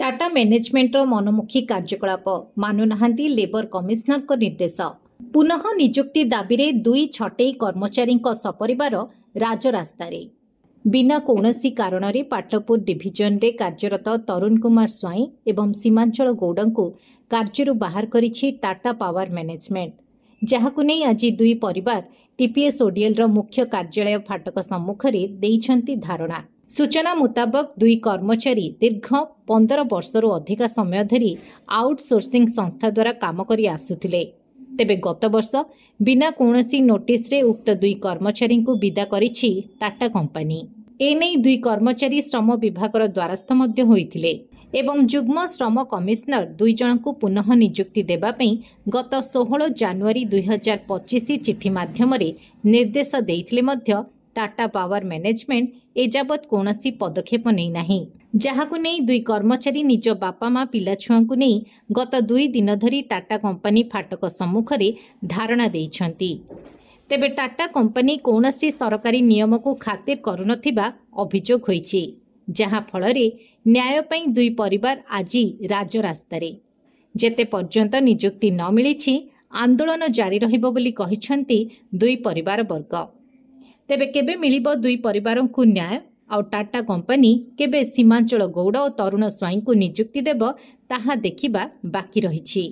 टाटा मैनेजमेंटर मनमुखी कार्यकलाप मानुनाहांती labour commissioner को निर्देश। पुनः नियुक्ति दाबी रे दुई छटई कर्मचारी सपरिवार राजरास्तार। बिना कौनसी कारण रे पाटपुर डिविजन रे कार्यरत तरुण कुमार स्वाई एवं सीमांचल गौड़ को कार्य बाहर करिछि टाटा पावर मैनेजमेंट, जहाकु नै आज दुई परिवार टीपीएस ओडीएल रो मुख्य कार्यालय फाटक सम्मुख रे देइछंती धारणा। सूचना मुताबक दुई कर्मचारी दीर्घ 15 वर्षरू अधिक समय धरी आउटसोर्सिंग संस्था द्वारा काम करी आसुथिले। तेबे गत वर्ष बिना कौनसी नोटिस रे उक्त दुई कर्मचारी को विदा करिछि टाटा कंपनी। एने दुई कर्मचारी श्रम विभागर द्वारस्थ मध्य होइथिले एवं जुग्म श्रम कमिशनर दुई जन को पुनः नियुक्ति देबा पई गत 16 जनवरी 2025 चिठी माध्यम रे निर्देश देइथिले मध्य टाटा पावर मैनेजमेंट एजाबत कौनसी पदक्षेप नै नाही, जहाकु नै दुई कर्मचारी निज बापा माँ पिला छुआंकु नै गत 2 दिन धरी टाटा कंपनी फाटक सम्मुख रे धारणा देइछंती। तेबे टाटा कंपनी कौनसी सरकारी नियम को खातिर करुनथिबा अभियोग होईछि, जहाँ फलरे न्याय पई दुई परिवार आज राजरास्तारे। जेते पर्यंत नियुक्ति न मिलिछि आंदोलन जारी रहिबो बोली कहिछंती दुई परिवार वर्ग। तेबे केबे मिलिबो दुई परिवार को न्याय और टाटा कंपनी केबे सीमांचल गौड़ और तरुण स्वाई को नियुक्ति देब ताहा देखिबा बाकी रहिछि।